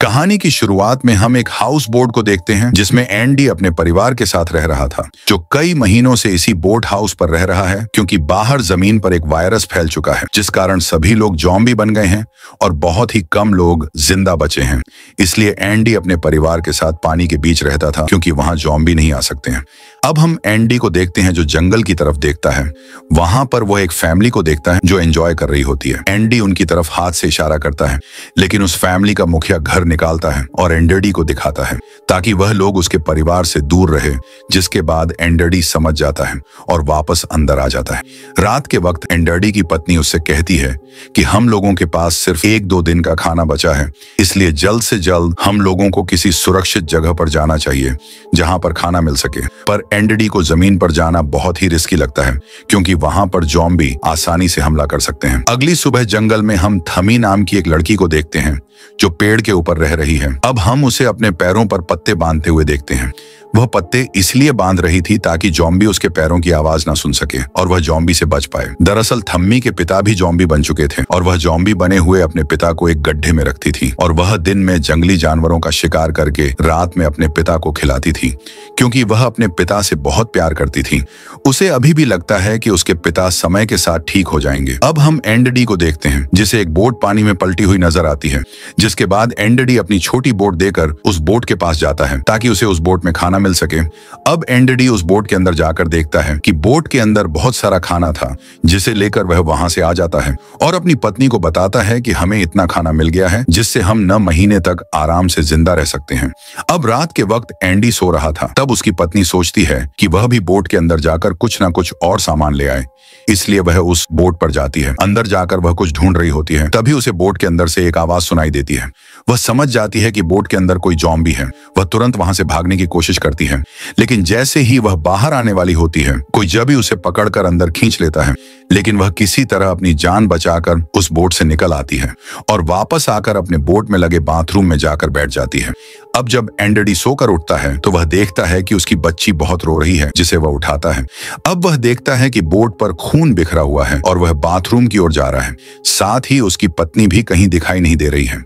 कहानी की शुरुआत में हम एक हाउस बोट को देखते हैं जिसमें एंडी अपने परिवार के साथ रह रहा था, जो कई महीनों से इसी बोट हाउस पर रह रहा है क्योंकि बाहर जमीन पर एक वायरस फैल चुका है जिस कारण सभी लोग ज़ॉम्बी बन गए हैं और बहुत ही कम लोग जिंदा बचे हैं। इसलिए एंडी अपने परिवार के साथ पानी के बीच रहता था क्योंकि वहां ज़ॉम्बी नहीं आ सकते हैं। अब हम एंडी को देखते हैं जो जंगल की तरफ देखता है। वहां पर वो एक फैमिली को देखता है जो एंजॉय कर रही होती है। एंडी उनकी तरफ हाथ से इशारा करता है, लेकिन उस फैमिली का मुखिया घर निकालता है और एंडरडी को दिखाता है ताकि वह लोग उसके परिवार से दूर रहे, जिसके बाद एंडरडी समझ जाता है और वापस अंदर आ जाता है। रात के वक्त एंडरडी की पत्नी उससे कहती है कि हम लोगों के पास सिर्फ 1-2 दिन का खाना बचा है, इसलिए जल्द से जल्द हम लोगों को किसी सुरक्षित जगह पर जाना चाहिए जहां पर खाना मिल सके। पर एंडरडी को जमीन पर जाना बहुत ही रिस्की लगता है क्योंकि वहां पर ज़ॉम्बी आसानी से हमला कर सकते हैं। अगली सुबह जंगल में हम थमी नाम की एक लड़की को देखते हैं जो पेड़ के ऊपर रह रही है। अब हम उसे अपने पैरों पर पत्ते बांधते हुए देखते हैं। वह पत्ते इसलिए बांध रही थी ताकि ज़ॉम्बी उसके पैरों की आवाज ना सुन सके और वह ज़ॉम्बी से बच पाए। दरअसल थम्मी के पिता भी ज़ॉम्बी बन चुके थे और वह ज़ॉम्बी बने हुए अपने पिता को एक गड्ढे में रखती थी और वह दिन में जंगली जानवरों का शिकार करके रात में अपने पिता को खिलाती थी क्योंकि वह अपने पिता से बहुत प्यार करती थी। उसे अभी भी लगता है कि उसके पिता समय के साथ ठीक हो जाएंगे। अब हम एंडरडी को देखते हैं जिसे एक बोट पानी में पलटी हुई नजर आती है, जिसके बाद एंडरडी अपनी छोटी बोट देकर उस बोट के पास जाता है ताकि उसे उस बोट में खाना मिल सके। अब एंडरडी उस बोट के अंदर जाकर देखता है कि बोट के अंदर बहुत सारा खाना था जिसे लेकर वह वहां से आ जाता है और अपनी पत्नी को बताता है कि हमें इतना खाना मिल गया है जिससे हम 9 महीने तक आराम से जिंदा रह सकते हैं। अब रात के वक्त एंडी सो रहा था, तब उसकी पत्नी सोचती है कि वह भी बोट के अंदर जाकर कुछ ना कुछ और सामान ले आए, इसलिए वह उस बोट पर जाती है। अंदर जाकर वह कुछ ढूंढ रही होती है, तभी उसे बोट के अंदर से एक आवाज सुनाई देती है। वह समझ जाती है कि बोट के अंदर कोई ज़ॉम्बी है। वह तुरंत वहां से भागने की कोशिश करती है, लेकिन जैसे ही वह बाहर आने वाली होती है कोई जभी उसे पकड़कर अंदर खींच लेता है, लेकिन वह किसी तरह अपनी जान बचाकर उस बोट से निकल आती है और वापस आकर अपने बोट में लगे बाथरूम में जाकर बैठ जाती है। अब जब एंडरडी सोकर उठता है तो वह देखता है कि उसकी बच्ची बहुत रो रही है, जिसे वह उठाता है। अब वह देखता है कि बोट पर खून बिखरा हुआ है और वह बाथरूम की ओर जा रहा है। साथ ही उसकी पत्नी भी कहीं दिखाई नहीं दे रही है।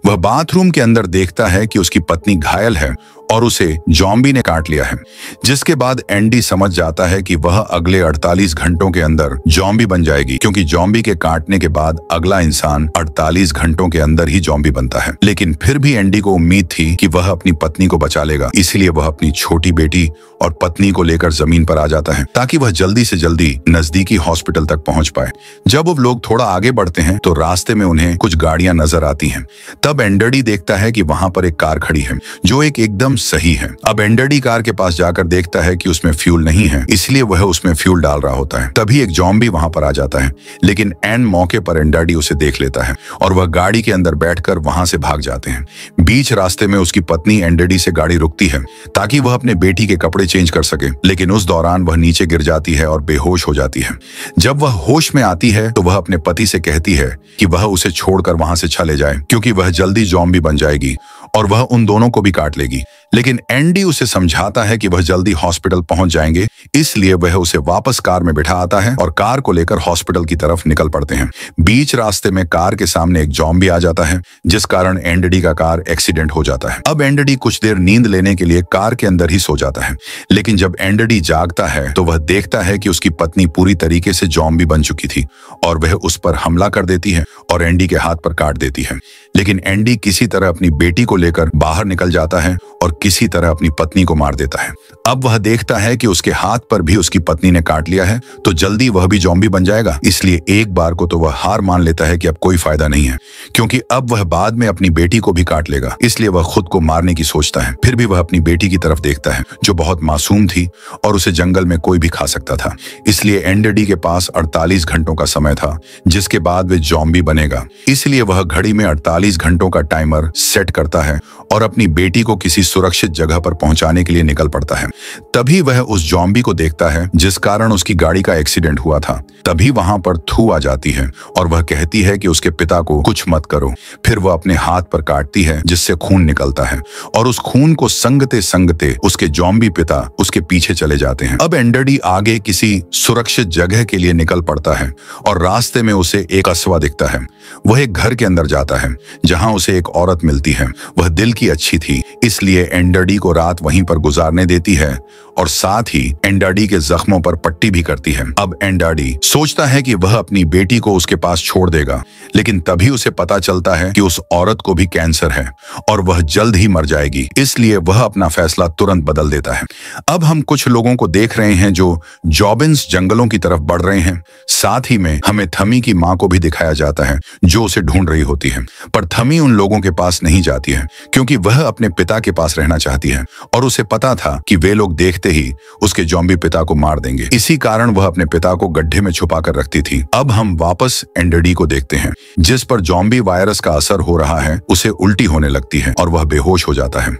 वह बाथरूम के अंदर देखता है कि उसकी पत्नी घायल है और उसे ज़ॉम्बी ने काट लिया है, जिसके बाद एंडी समझ जाता है कि वह अगले 48 घंटों के अंदर ज़ॉम्बी बन जाएगी क्योंकि ज़ॉम्बी के काटने के बाद अगला इंसान 48 घंटों के अंदर ही ज़ॉम्बी बनता है। लेकिन फिर भी एंडी को उम्मीद थी कि वह अपनी पत्नी को बचा लेगा, इसलिए वह अपनी छोटी बेटी और पत्नी को लेकर जमीन पर आ जाता है ताकि वह जल्दी से जल्दी नजदीकी हॉस्पिटल तक पहुंच पाए। जब वो लोग थोड़ा आगे बढ़ते हैं तो रास्ते में उन्हें कुछ गाड़ियां नजर आती हैं। तब एंडरडी देखता है कि वहां पर एक कार खड़ी है जो एकदम सही है। अब एंडरडी कार के पास जाकर देखता है कि उसमें फ्यूल नहीं है, इसलिए वह उसमें फ्यूल डाल रहा होता है। तभी एक ज़ॉम्बी वहां पर आ जाता है, लेकिन एन मौके पर एंडरडी उसे देख लेता है और वह गाड़ी के अंदर बैठकर वहां से भाग जाते हैं। बीच रास्ते में उसकी पत्नी एंडरडी से गाड़ी रुकती है ताकि वह अपने बेटी के कपड़े चेंज कर सके, लेकिन उस दौरान वह नीचे गिर जाती है और बेहोश हो जाती है। जब वह होश में आती है तो वह अपने पति से कहती है कि वह उसे छोड़कर वहां से चले जाए क्योंकि वह जल्दी ज़ॉम्बी बन जाएगी और वह उन दोनों को भी काट लेगी। लेकिन एंडी उसे समझाता है कि वह जल्दी हॉस्पिटल पहुंच जाएंगे, इसलिए वह उसे वापस कार में बिठा आता है और कार को लेकर हॉस्पिटल की तरफ निकल पड़ते हैं। बीच रास्ते में कार के सामने एक ज़ॉम्बी आ जाता है, जिस कारण एंडरडी का कार एक्सीडेंट हो जाता है। अब एंडरडी कुछ देर नींद लेने के लिए कार के अंदर ही सो जाता है, लेकिन जब एंडरडी जागता है तो वह देखता है कि उसकी पत्नी पूरी तरीके से ज़ॉम्बी बन चुकी थी और वह उस पर हमला कर देती है और एंडी के हाथ पर काट देती है। लेकिन एंडी किसी तरह अपनी बेटी को लेकर बाहर निकल जाता है और किसी तरह अपनी पत्नी को मार देता है। अब वह देखता है कि उसके हाथ पर भी उसकी पत्नी ने काट लिया है, तो जल्दी वह भी ज़ॉम्बी बन जाएगा, इसलिए एक बार को तो वह हार मान लेता है कि अब कोई फायदा नहीं है क्योंकि अब वह बाद में अपनी बेटी को भी काट लेगा, इसलिए वह खुद को मारने की सोचता है। फिर भी वह अपनी बेटी की तरफ देखता है जो बहुत मासूम थी और उसे जंगल में कोई भी खा सकता था, इसलिए एंडरडी के पास 48 घंटों का समय था जिसके बाद वे ज़ॉम्बी बनेगा। इसलिए वह घड़ी में 48 घंटों का टाइमर सेट करता है और अपनी बेटी को किसी सुरक्षित सुरक्षित जगह पर पहुंचाने के लिए निकल पड़ता है। तभी वह उस जॉम्बी को देखता है जिस कारण उसकी गाड़ी का एक्सीडेंट हुआ था। तभी वहां पर थू आ जाती है और वह कहती है कि उसके पिता को कुछ मत करो। फिर वह अपने हाथ पर काटती है जिससे खून निकलता है और उस खून को संगते संगते उसके जॉम्बी पिता उसके पीछे चले जाते हैं। अब एंडरडी आगे किसी सुरक्षित जगह के लिए निकल पड़ता है और रास्ते में उसे एक कस्बा दिखता है। वह एक घर के अंदर जाता है जहां उसे एक औरत मिलती है। वह दिल की अच्छी थी, इसलिए एंडरडी को रात वहीं पर गुजारने देती है और साथ ही एंडरडी के जख्मों पर पट्टी भी करती है। अब एंडरडी सोचता है कि वह अपनी बेटी को उसके पास छोड़ देगा, लेकिन तभी उसे पता चलता है कि उस औरत को भी कैंसर है और वह जल्द ही मर जाएगी, इसलिए वह अपना फैसला तुरंत बदल देता है। अब हम कुछ लोगों को देख रहे हैं जो जॉबिन्स जंगलों की तरफ बढ़ रहे हैं। साथ ही में हमें थमी की मां को भी दिखाया जाता है जो उसे ढूंढ रही होती है, पर थमी उन लोगों के पास नहीं जाती है क्योंकि वह अपने पिता के पास रहना चाहती है और उसे पता था कि वे लोग देखते ही उसके जॉम्बी पिता को मार देंगे। इसी कारण वह अपने पिता को गड्ढे में छुपा कर रखती थी। अब हम वापस एंडरडी को देखते हैं जिस पर जॉम्बी वायरस का असर हो रहा है। उसे उल्टी होने लगती है और वह बेहोश हो जाता है।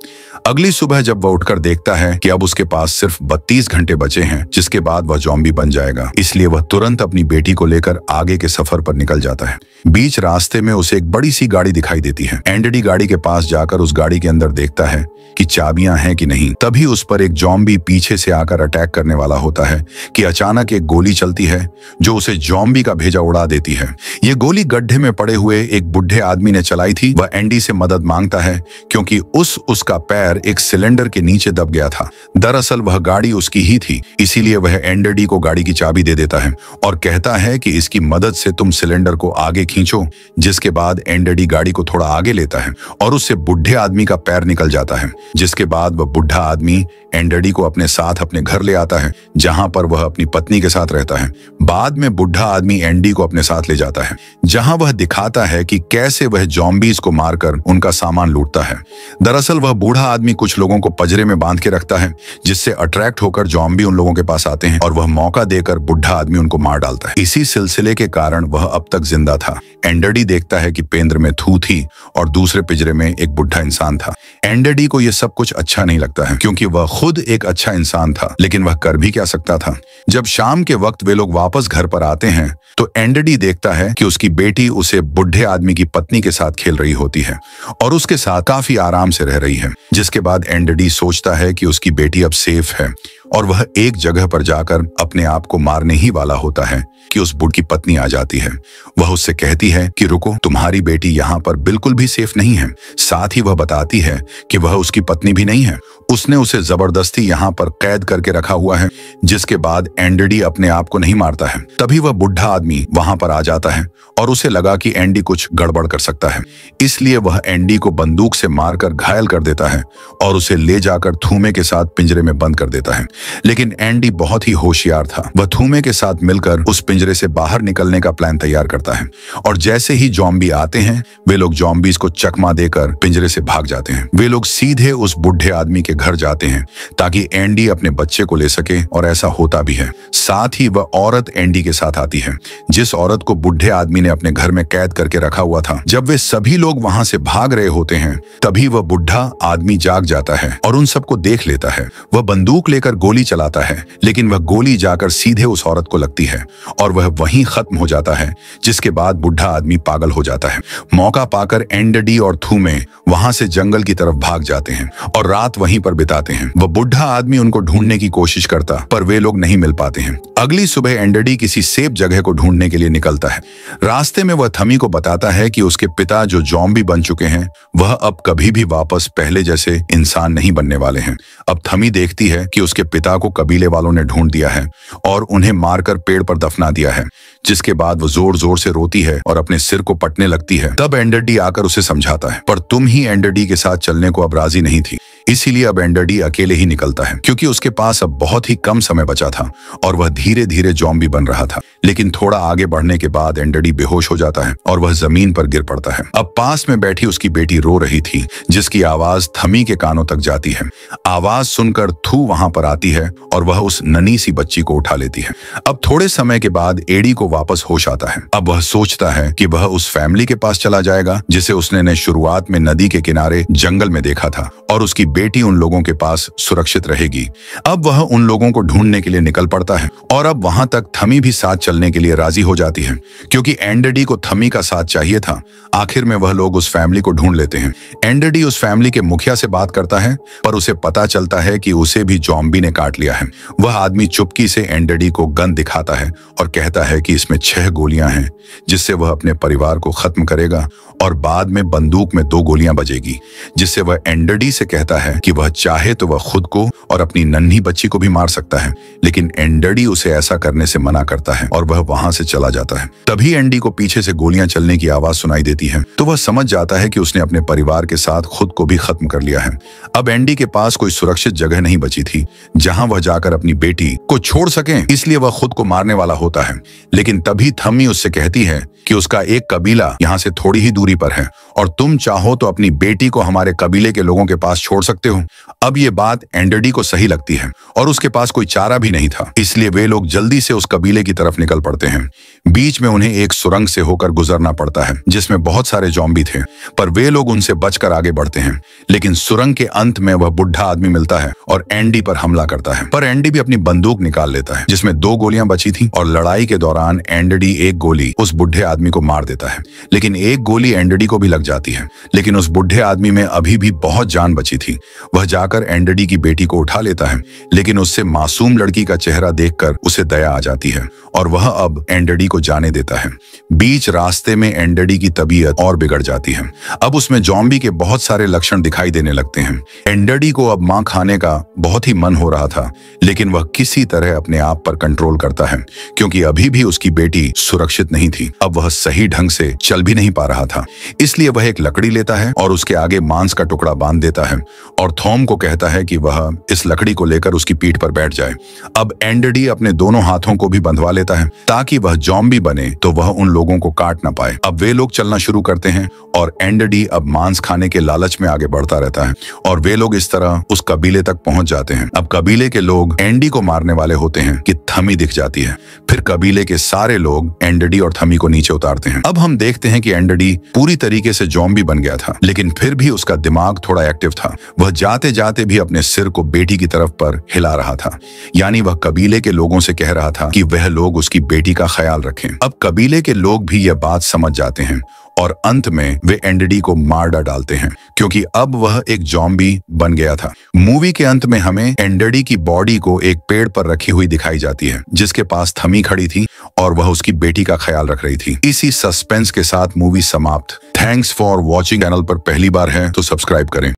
अगली सुबह जब वह उठकर देखता है कि अब उसके पास सिर्फ 32 घंटे बचे हैं जिसके बाद वह जॉम्बी बन जाएगा, इसलिए वह तुरंत अपनी बेटी को लेकर आगे के सफर पर निकल जाता है। बीच रास्ते में उसे एक बड़ी सी गाड़ी दिखाई देती है। एंडरडी गाड़ी के पास जाकर उस गाड़ी के अंदर देखता है कि चाबियां हैं कि नहीं। तभी उस पर एक जॉम्बी पीछे से आकर अटैक करने वाला होता है कि अचानक एक गोली चलती है जो उसे जॉम्बी का भेजा उड़ा देती है। ये गोली गड्ढे में पड़े हुए एक बुढ़े आदमी ने चलाई थी। वह एंडी से मदद मांगता है क्योंकि उसका पैर एक सिलेंडर के नीचे दब गया था। दरअसल वह गाड़ी उसकी ही थी, इसीलिए वह एंडरडी को गाड़ी की चाबी दे देता है और कहता है कि इसकी मदद से तुम सिलेंडर को आगे खींचो। जिसके बाद एंडरडी गाड़ी को थोड़ा आगे लेता है और उससे बुढ़े आदमी का पैर निकल जाता है। जिसके बाद वह बुढ़ा आदमी एंडरडी को अपने साथ अपने घर ले आता है जहां पर वह अपनी पत्नी के साथ रहता है। बाद में बुढ़ा आदमी एंडी को अपने साथ ले जाता है जहां वह दिखाता है कि कैसे वह जॉम्बीज को मारकर उनका सामान लूटता है। दरअसल वह बूढ़ा आदमी कुछ लोगों को पजरे में बांध के रखता है जिससे अट्रैक्ट होकर जॉम्बी उन लोगों के पास आते हैं और वह मौका देकर बुढ़ा आदमी उनको मार डालता है। इसी सिलसिले के कारण वह अब तक जिंदा था। एंडरडी देखता है कि पेंद्र में थू थी और दूसरे पिंजरे में एक बुढ़ा इंसान था। एंडरडी को यह सब कुछ अच्छा नहीं लगता है क्योंकि वह खुद एक अच्छा इंसान था, लेकिन वह कर भी क्या सकता था। जब शाम के वक्त वे लोग वापस घर पर आते हैं तो एंडरडी देखता है कि उसकी बेटी उसे बुढ़े आदमी की पत्नी के साथ खेल रही होती है और उसके साथ काफी आराम से रह रही है। जिसके बाद एंडरडी सोचता है कि उसकी बेटी अब सेफ है और वह एक जगह पर जाकर अपने आप को मारने ही वाला होता है कि उस बुढ़ की पत्नी आ जाती है। वह उससे कहती है कि रुको, तुम्हारी बेटी यहाँ पर बिल्कुल भी सेफ नहीं है। साथ ही वह बताती है कि वह उसकी पत्नी भी नहीं है, उसने उसे जबरदस्ती यहाँ पर कैद करके रखा हुआ है। जिसके बाद एंडरडी अपने आप को नहीं मारता है। तभी वह बुढ़ा आदमी वहां पर आ जाता है और उसे लगा कि एंडी कुछ गड़बड़ कर सकता है, इसलिए वह एंडी को बंदूक से मारकर घायल कर देता है और उसे ले जाकर थूमे के साथ पिंजरे में बंद कर देता है। लेकिन एंडी बहुत ही होशियार था। वह थूमे के साथ मिलकर उस पिंजरे से बाहर निकलने का प्लान तैयार करता है और जैसे ही जॉम्बी आते हैं वे लोग जॉम्बीज को चकमा देकर पिंजरे से भाग जाते हैं। वे लोग सीधे उस बुढ़े आदमी के घर जाते हैं ताकि एंडी अपने बच्चे को ले सके और ऐसा होता भी है। साथ ही वह औरत एंडी के साथ आती है जिस औरत को बुढ़े आदमी ने अपने घर में कैद करके रखा हुआ था। जब वे सभी लोग वहां से भाग रहे होते हैं तभी वह बुढ़ा आदमी जाग जाता है और उन सबको देख लेता है। वह बंदूक लेकर गोली चलाता है, लेकिन वह गोली जाकर सीधे उस औरत को लगती है और वह वहीं खत्म हो जाता है। जिसके बाद बुढ़ा आदमी पागल हो जाता है। मौका पाकर एंडरडी और थूमे वहां से जंगल की तरफ भाग जाते हैं और रात वहीं पर बिताते हैं। वह बुढ़ा आदमी उनको ढूंढने की कोशिश करता पर वे लोग नहीं मिल पाते हैं। अगली सुबह एंडरडी किसी सेफ जगह को ढूंढने के लिए निकलता है। रास्ते में वह थमी को बताता है कि उसके पिता जो जॉम्बी बन चुके हैं वह अब कभी भी वापस पहले जैसे इंसान नहीं बनने वाले हैं। अब थमी देखती है कि उसके पिता को कबीले वालों ने ढूंढ दिया है और उन्हें मारकर पेड़ पर दफना दिया है। जिसके बाद वो जोर जोर से रोती है और अपने सिर को पटने लगती है। तब एंडरडी आकर उसे समझाता है, पर तुम ही एंडरडी के साथ चलने को अब राजी नहीं थी, इसीलिए अब एंडरडी अकेले ही निकलता है क्योंकि उसके पास अब बहुत ही कम समय बचा था और वह धीरे धीरे जॉम्बी बन रहा था। लेकिन थोड़ा आगे बढ़ने के बाद एंडरडी बेहोश हो जाता है और वह जमीन पर गिर पड़ता है। अब पास में बैठी उसकी बेटी रो रही थी जिसकी आवाज थमी के कानों तक जाती है। आवाज सुनकर थू वहां पर आती है और वह उस नन्ही सी बच्ची को उठा लेती है। अब थोड़े समय के बाद एडी को वापस होश आता है। अब वह सोचता है कि वह उस फैमिली के पास चला जाएगा जिसे उसने शुरुआत में नदी के किनारे जंगल में देखा था और उसकी बेटी उन लोगों के पास सुरक्षित रहेगी। अब वह उन लोगों को ढूंढने के लिए निकल पड़ता है और अब वहां तक थमी भी साथ चलने के लिए राजी हो जाती है, क्योंकि एंडरडी को थमी का साथ चाहिए था। आखिर में वह लोग उस फैमिली को ढूंढ लेते हैं। एंडरडी उस फैमिली के मुखिया से बात करता है, पर उसे पता चलता है कि उसे भी ज़ॉम्बी ने काट लिया है। वह आदमी चुपकी से एंडरडी को गन दिखाता है और कहता है कि इसमें 6 गोलियां हैं, जिससे वह अपने परिवार को खत्म करेगा और बाद में बंदूक में 2 गोलियां बजेगी, जिससे वह एंडरडी से कहता है कि वह चाहे तो वह खुद को और अपनी नन्ही बच्ची को भी मार सकता है। लेकिन एंडरडी उसे ऐसा करने से मना करता है और वह वहां से चला जाता है। तभी एंडी को पीछे से गोलियां चलने की आवाज सुनाई देती है, तो वह समझ जाता है कि उसने अपने परिवार के साथ खुद को भी खत्म कर लिया है। अब एंडी के पास कोई सुरक्षित जगह नहीं बची थी जहां वह जाकर अपनी बेटी को छोड़ सके, इसलिए वह खुद को मारने वाला होता है। लेकिन तभी थमी उससे कहती है कि उसका एक कबीला यहाँ से थोड़ी ही दूरी पर है और तुम चाहो तो अपनी बेटी को हमारे कबीले के लोगों के पास छोड़ सकते हो। अब ये बात एंडरडी को सही लगती है और उसके पास कोई चारा भी नहीं था, इसलिए वे लोग जल्दी से उस कबीले की तरफ निकल पड़ते हैं। बीच में उन्हें एक सुरंग से होकर गुजरना पड़ता है जिसमें बहुत सारे ज़ॉम्बी थे, पर वे लोग उनसे बचकर आगे बढ़ते हैं। लेकिन सुरंग के अंत में वह बुढ़ा आदमी मिलता है और एंडी पर हमला करता है, पर एंडी भी अपनी बंदूक निकाल लेता है जिसमें 2 गोलियां बची थी और लड़ाई के दौरान एंडरडी एक गोली उस बुढ़े आदमी को मार देता है। लेकिन एक गोली एंडरडी को भी लग जाती है, लेकिन उस बुढ़े आदमी में अभी भी बहुत जान बची थी। वह जाकर एंडरडी की बेटी को उठा लेता है, लेकिन उससे मासूम लड़की का चेहरा देखकर उसे दया आ जाती है और वह अब एंडरडी को जाने देता है। बीच रास्ते में एंडरडी की तबीयत और बिगड़ जाती है। अब उसमें ज़ॉम्बी के बहुत सारे लक्षण दिखाई देने लगते हैं। एंडरडी को अब मां खाने का बहुत ही मन हो रहा था, लेकिन वह किसी तरह अपने आप पर कंट्रोल करता है, क्योंकि अभी भी उसकी बेटी सुरक्षित नहीं थी। अब वह सही ढंग से चल भी नहीं पा रहा था, इसलिए वह एक लकड़ी लेता है और उसके आगे मांस का टुकड़ा बांध देता है और थॉम को कहता है कि वह इस लकड़ी को लेकर उसकी पीठ पर बैठ जाए। अब एंडरडी अपने दोनों हाथों को भी बंधवा लेता है ताकि वह ज़ॉम्बी बने तो वह उन लोगों को काट ना पाए। अब वे लोग चलना शुरू करते हैं और एंडरडी अब मांस खाने के लालच में आगे बढ़ता रहता है और वे लोग इस तरह उस कबीले तक पहुंच जाते हैं। अब कबीले के लोग एंडी को मारने वाले होते हैं कि थमी दिख जाती है। फिर कबीले के सारे लोग एंडरडी और थमी को नीचे उतारते हैं। अब हम देखते हैं कि एंडरडी पूरी तरीके से ज़ॉम्बी बन गया था, लेकिन फिर भी उसका दिमाग थोड़ा एक्टिव था। वह जाते जाते भी अपने सिर को बेटी की तरफ पर हिला रहा था, यानी वह कबीले के लोगों से कह रहा था कि वह लोग उसकी बेटी का ख्याल रखें। अब कबीले के लोग भी यह बात समझ जाते हैं और अंत में वे एंडरडी को मार डालते हैं, क्योंकि अब वह एक ज़ॉम्बी बन गया था। मूवी के अंत में हमें एंडरडी की बॉडी को एक पेड़ पर रखी हुई दिखाई जाती है, जिसके पास थमी खड़ी थी और वह उसकी बेटी का ख्याल रख रही थी। इसी सस्पेंस के साथ मूवी समाप्त। Thanks for watching. चैनल पर पहली बार है तो सब्सक्राइब करें।